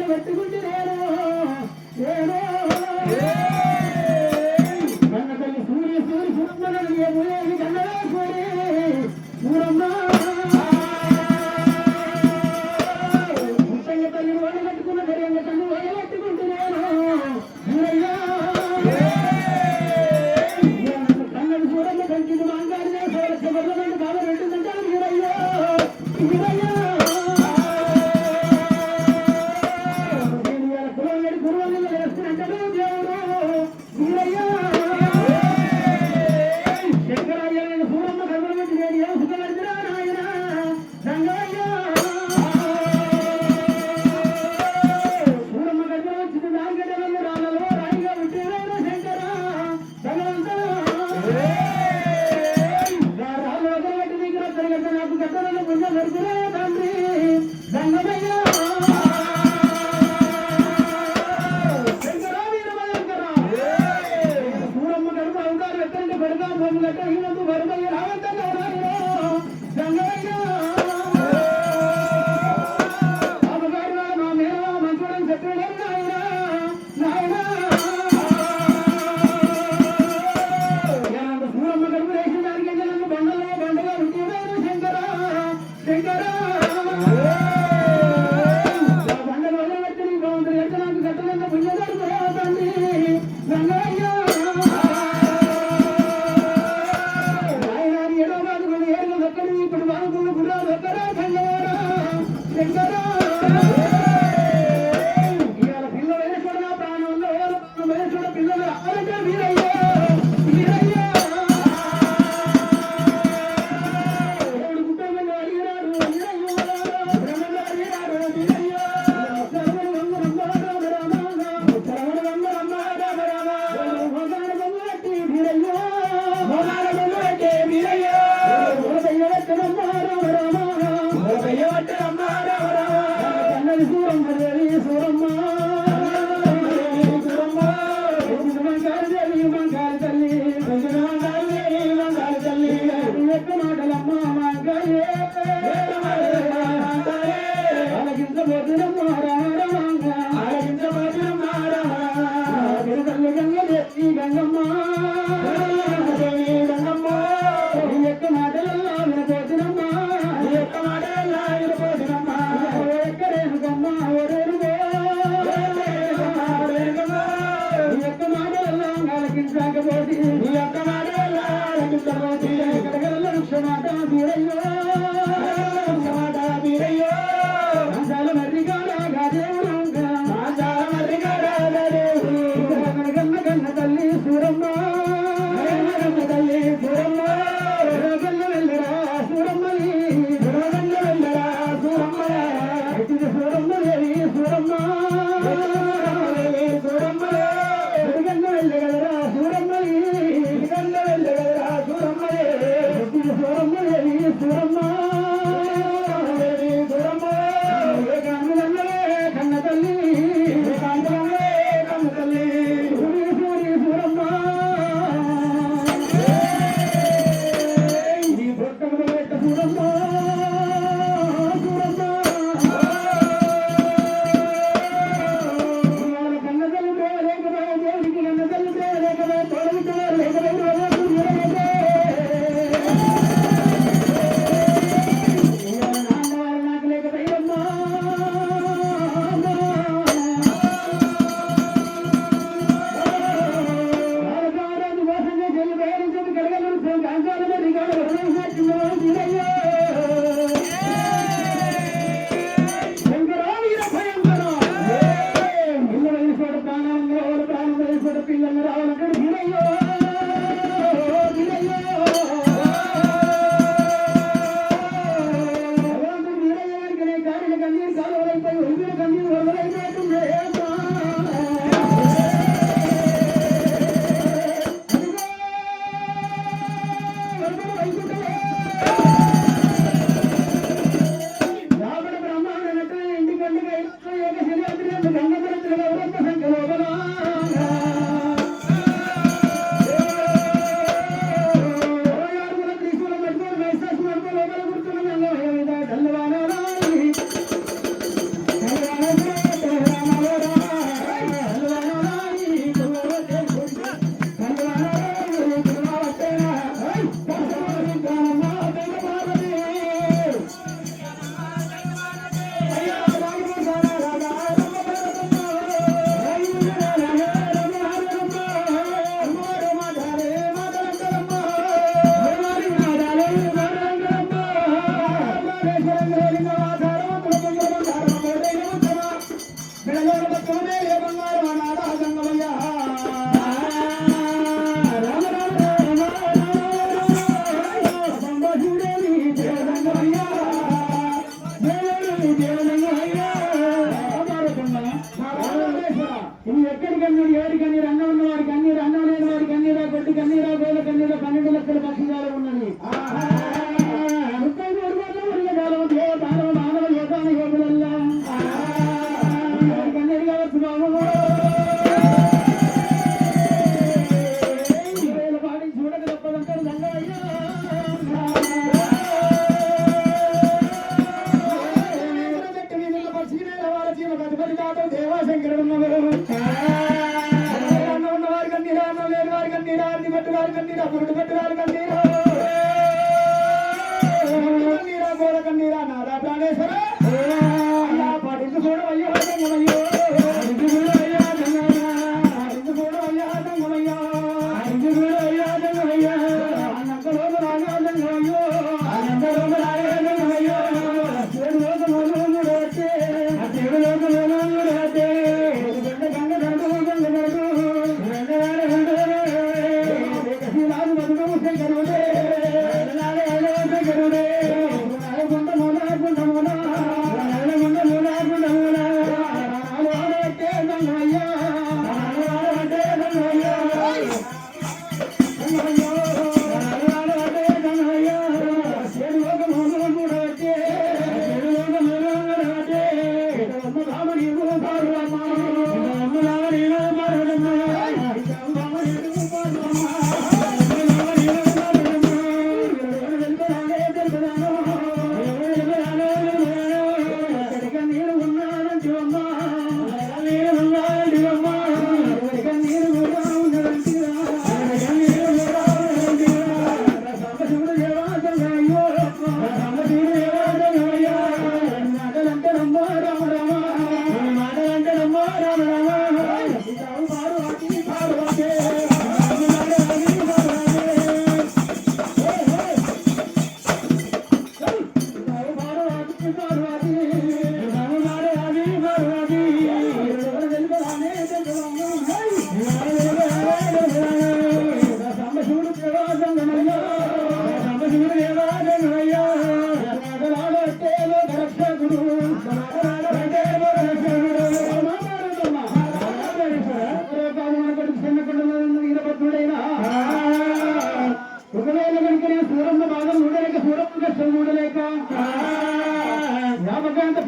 పెట్టుకుంటే కన్న తల్లి సూర్య సూర్య సూర్య కన్నడా సూర్య సూరమ్మ తల్లి వాళ్ళు కట్టుకున్న ధైర్యంగా తల్లి వాళ్ళు కట్టుకుంటున్నాను కన్నడి సూరమ్మ కంటిది మాంగాడినే గవర్నమెంట్ గవర్నమెంట్ అంటారు వీరయ్యా వీరయ్యా కురవల్లి కురవల్లి వేస్తున్నట్టు దేవుడు వీరయ్యా శంకరాయ్య సూరమ్మ గవర్నమెంట్ నేను ఏ సుఖపడిరా నాయన రంగయ్య సూరమ్మ గవర్నమెంట్ వచ్చింది నాలుగడ్డలలో రాళ్ళలో రాయిగా ఉంటేవేనా శంకర భగవంతుడు రాళ్ళు వదలబట్టి నీకు రత్తగట్ట నాకు గట్టలలో కొంచెం వరకురా తండ్రి రంగమయ్య సూరమ్మ గడుపు అవతారు ఎక్కడంటే పెడతా భూమి గట్ట ఈనందు వరదయ్య రావంతగా రంగమయ్య బాబుగారు నా మేనవా మంచోడని చెప్పలేరు నాయన నాయన సూరమ్మ గడుపు వేసిన దానికి నన్ను బండలో బండగా ఉంటేవేనా శంకర శంకర బండలు వదలబెట్టి నీ బాగుంటుంది ఎంత నాకు గట్టలంత పుణ్యగారు తండ్రి రంగయ్య నాయనారి ఏడో బాధ కొన్ని ఏళ్ళు దక్కడి ఇప్పుడు బాగుకున్న గుర్రాలు దక్కరా సంగవారా శంకర ఇవాళ పిల్ల వేసుకోవడం నా ప్రాణంలో వేసుకోవడం పిల్లలు అరంటే వీరయ్య వీరయ్య దేవుడు కుటుంబంలో అడిగినాడు వీరయ్య బ్రహ్మలో అడిగినాడు వీరయ్య సర్వడు వంగ రామ రామ సర్వడు వంగ రామ రామ భోగాన వంగట్టి వీరయ్య భోగాన వంగట్టి వీరయ్య భోగయ్య వట్టరమ్మ రామ రామ భోగయ్య వట్టరమ్మ రామ రామ కన్నది సూరమ్మ దేవి సూరమ్మ సూరమ్మ మంగారు దేవి మంగారు తల్లి మంగారు దేవి మంగారు తల్లి ఎక్క మాటలమ్మ మంగాయే ఆలకించబోతున్నమ్మ రామ రామ ఆలకించబోతున్నమ్మ రామ తల్లి గంగదేవి గంగమ్మ గంగమ్మ ఎక్క మాటలల్లా వినపోతున్నమ్మ ఎక్క మాటలల్లా వినపోతున్నమ్మ ఎక్కడేనుకమ్మ ఓరేనుగో ఎక్క మాటలల్లా ఆలకించకపోతే ఎక్క మాటలల్లా ఆలకించకపోతే ఎక్కడగల క్షమాట వీరయ్యో క్షమాట వీరయ్యో అంశాల మర్రిగాడా గాదేవుడు అంశాల మర్రిగాడా గాదేవుడు కన్న కన్న తల్లి సూరమ్మ కన్న తల్లి సూరమ్మ కన్న వెళ్ళరా సూరమ్మని కన్న వెళ్ళరా సూరమ్మ సూరమ్మ దేవి సూరమ్మ సూరమ్మ కన్న వెళ్ళగలరా సూరమ్మని కన్న వెళ్ళగలరా సూరమ్మ సూరమ్మ దేవి సూరమ్మ సూరమ్మ కన్న తల్లి కన్న తల్లి సూరి సూరమ్మ ఈ భక్తుల పెట్ట సూరమ్మ సూరమ్మ కన్న తల్లి ప్రేమ లేకపోయే దేవుడికి కన్న తల్లి ప్రేమ లేకపోయే తోడబుట్టున్నారు లేకపోతే నాన్నవారు నాకు లేకపోయమ్మా బాలకారాన్ని మోసంగా చెల్లి ప్రయాణించదు కడగలు కాంచాలనే రికార్డు శంకర వీర భయంకర పిల్లలు వేసుకోవడం ప్రాణంలో ప్రాణం వేసుకోవడం పిల్లలు రావాలంటే వీరయ్యో వీరయ్యో భగవంతుడు వీరయ్య గారికి నీ కారిన కన్నీరు కాలువలైపోయి ఒలిపిన కన్నీరు వరదలైపోతుంది రావణ బ్రహ్మాండ నటన ఇంటికి ఏక శరీరాత్రి గంగపరత్తులుగా వృత్త సంఖ్యలో ధన్యవాదాలు కన్నీరు ఎవరి కన్నీరు అన్నం ఉన్న వారి కన్నీరు అన్నం లేని వారి కన్నీరా గొడ్డు కన్నీరా గోల కన్నీరా 12 లక్షల పక్షికాలం ఉన్నది మానవ యోగాన యోగులల్లా కన్నీరు కావచ్చు బాబు పాడి చూడక తప్పదంటారు దండయ్యా దేవాశంకరుడు ఉన్నవారి కన్నీరా అన్నం లేని వారి కన్నీరా అన్ని పట్టువారి కన్నీరా పురుడు పట్టువారి కన్నీరా కన్నీరా గోడ కన్నీరా నారా ప్రాణేశ్వర పడింది కూడా అయ్యో రంగమయ్యో పడింది కూడా అయ్యా రంగమయ్యా పడింది కూడా అయ్యా రంగమయ్యా పడింది కూడా అయ్యా రంగమయ్యా అనంతలోక రాగా రంగమయ్యో అనంతలోక రాగా రంగమయ్యో చెడు లోక మనోముడు వచ్చే చెడు లోక మనోముడు వచ్చే గంగ గంగ శంకరుడే శంకరుడే గుండ మూల గుండ మూల గుండ మూల గుండ మూల అంటే రంగమయ్యా అంటే రంగమయ్యా రంగమయ్యో అంటే రంగమయ్యా చెడు లోక మనోముడు కూడా వచ్చే చెడు లోక మనోముడు వచ్చే రామని పాడురమ్మా రామని పాడురమ్మా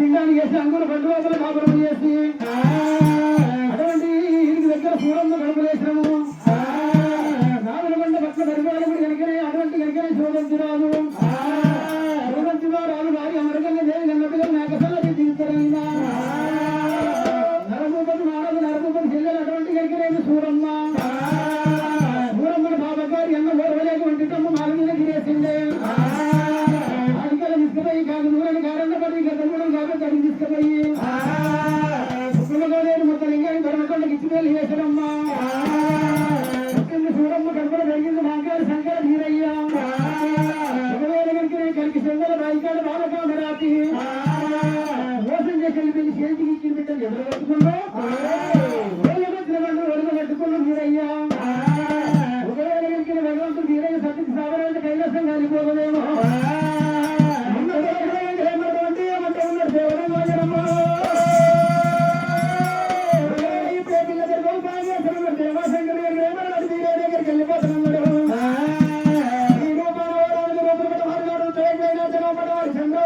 పిండాన్ని చేసి అంగుల బండి లోపల కాపురం చేసి అటువంటి ఇంటికి దగ్గర సూరమ్మ గడుపులేసినము నాగులబండ పట్ల పరిపాలకుడు కనుకనే అటువంటి కనుకనే శోధించరాదు శోధించువారు వారి అమరకంగా దేవి గన్నట్టుగా మేకసల్లకి తీర్చరైనా నరభూపతి మానవుడు నరభూపతి చెల్లెలు అటువంటి కనుకనే సూరమ్మ సూరమ్మల బాబగారి అన్న ఓర్వలేటువంటి తమ్ము నాలుగు మీద గిరేసిందే తీసుకుపోయి కాదు నూనె కారణ పడి గతంలో కాబట్టి అది తీసుకుపోయి సుఖమగోలేరు మొత్తం లింగాన్ని ధర్మకొండకి ఇచ్చిపోయి వేసడమ్మా సూరమ్మ కడపడ జరిగింది మాంకారు శంకర వీరయ్య కలికి సంగల బాయికాడ బాలకామరాతి మోసం చేసి వెళ్ళి చేతికి ఇచ్చిన బిడ్డలు ఎదురు కట్టుకుంటూ ఒడుగు కట్టుకున్న వీరయ్య ఒకవేళ కలిగిన భగవంతుడు వీరయ్య సత్యకి సాగరాంటే కైలాసం కాలిపోతుందేమో చంద్ర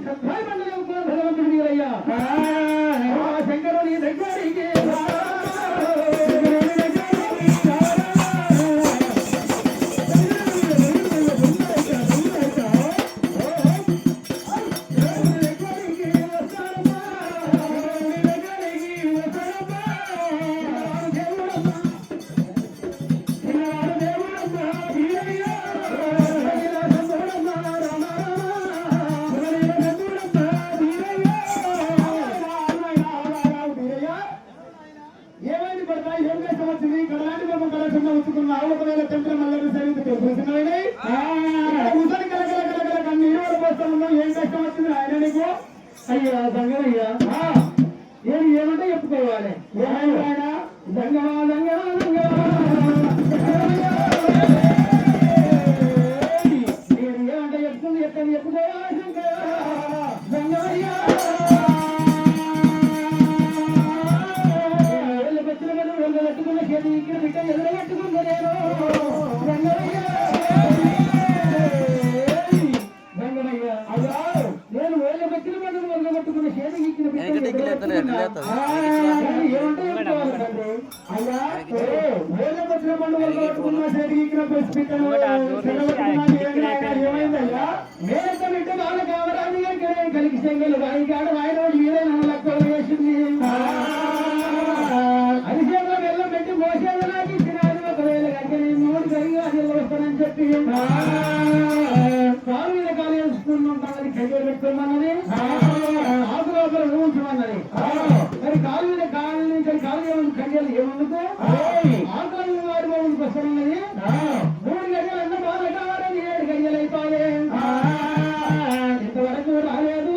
సత్సాయి మండలం భగవంతుడు వీరయ్యా శంకరుని దగ్గరికి అయ్యా దంగమయ్యా ఏమంటే చెప్పుకోవాలి దంగమా దంగమా దంగమా నేను ఏమంటే చెప్తుంది ఎక్కడ చెప్పుకోవాలి దంగమయ్యా పెట్టుకున్న చేతి ఇక్కడ బిడ్డ ఎదురు పెట్టుకుంది నేను దంగమయ్యా దంగమయ్యా అయ్యా నేను వేళ్ళ పెట్టిన మందులు వదలగొట్టుకున్న చేతి ఇచ్చిన ఏమంటే అయ్యా వేళ్ళ పెట్టిన మందు వదలగొట్టుకున్న చేతి ఇచ్చిన ఏమైందయ్యా మేలక బిడ్డ బాగా కావరాని కలిగి చెంగలు వాయి కాడ వాయినోడు మీరే నన్ను లెక్క వేసింది అరిసేలో వెళ్ళం పెట్టి మోసేది నాకు ఇచ్చినారు ఒకవేళ గంటని మూడు కలిగి అది వస్తానని చెప్పి కాలు మీద కాలు వేసుకున్నాం గంటలు పెట్టుకోమన్నది ఆకు లోపల ఊహించమన్నది మరి కాలు మీద కాలు నుంచి కాలు గంటలు ఏమందుకు ఆకుల వారి బాబుకి వస్తానన్నది 3 గంటలు అన్న బాధ కావాలని 7 గంటలు అయిపోయే ఇంతవరకు రాలేదు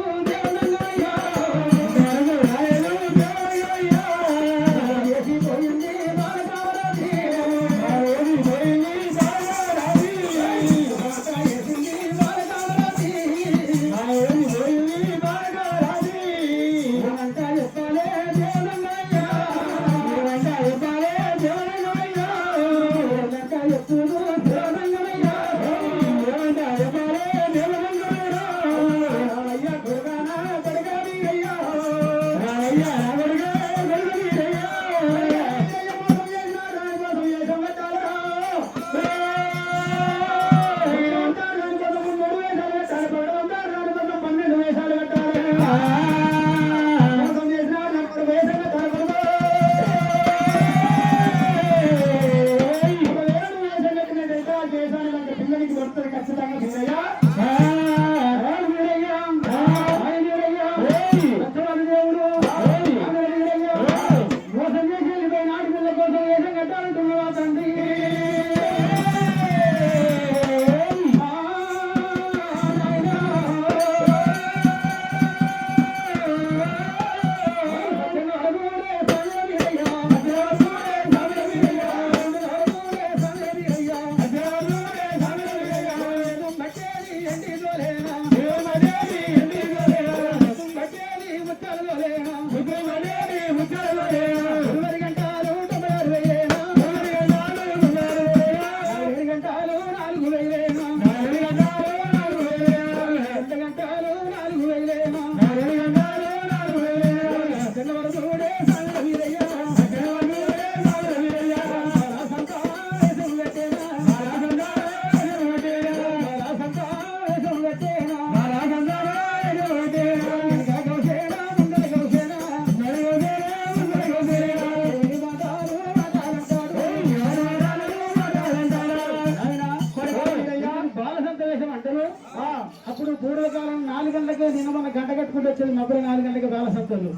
అప్పుడు పూర్వకాలం 4 గంటలకే నిన్న మన గంట కట్టుకుంటూ వచ్చేది మబ్బులు 4 గంటలకి బాల సంతలు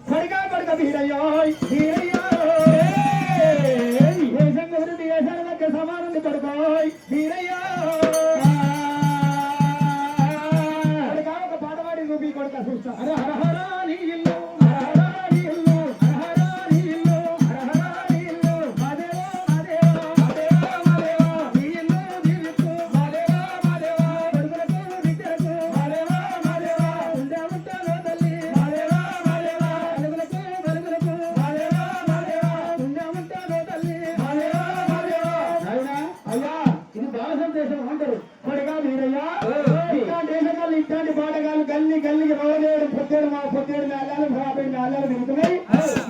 పడిగా పడక వీరయ్యో దేశాల మధ్య సమానం పడుకోయ్ వీరయ్యో ఒక పాట పాడి రూపీ కొడుక చూస్తా అరే హరహరా నీ ఇల్లు గల్లికి రోజేడు పొత్తేడు మా పొత్తేడు నాలుగు యాభై నాలుగు తిరుగుతున్నాయి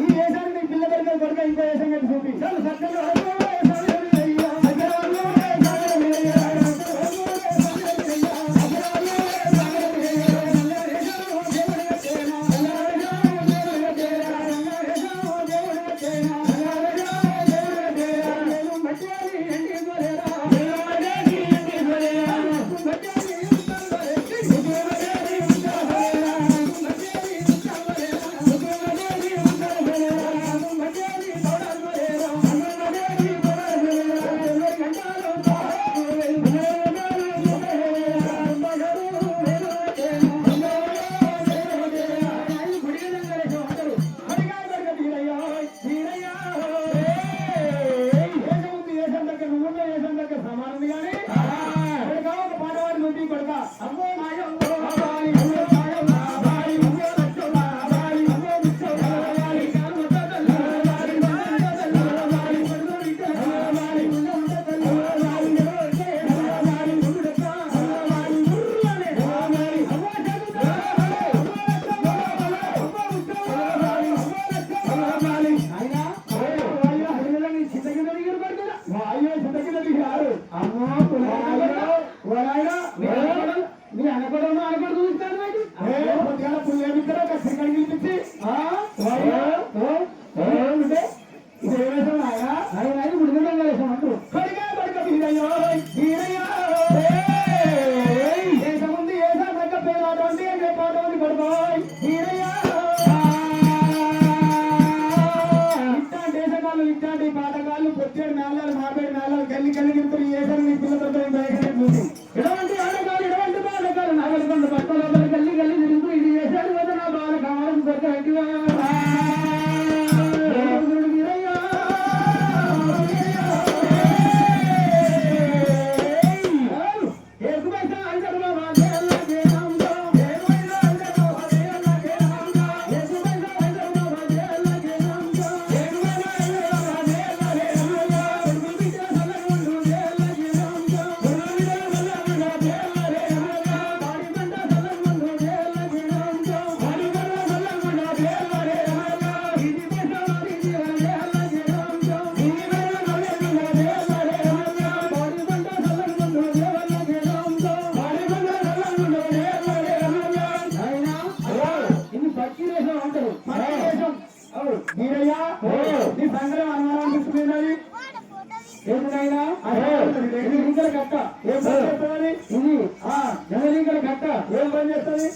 ఈ దేశానికి నీ పిల్ల దగ్గర కొడుక ఇంకో దేశం కట్టి చూపి చాలు సత్యంగా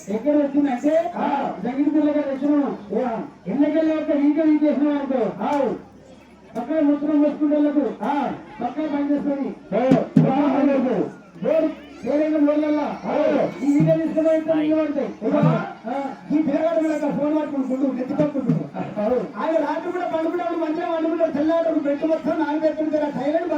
ఎక్కడ వచ్చిందంటే జగన్ పిల్లగా తెచ్చినాం ఎన్నికల్లో ఇంకా చేసినాం అనుకో పక్కన ముస్లిం వేసుకుంటూ పక్కన పనిచేస్తుంది ఈ వీడియో తీసుకుని ఈ పిల్లగాడు ఫోన్ పట్టుకుంటుండు నెత్తి పట్టుకుంటున్నాడు ఆయన రాత్రి కూడా పండుకుంటాడు మంచిగా పండుకుంటాడు తెల్లాడు పెట్టు మొత్తం నాలుగు పెట్టుకుంటారు టైలర్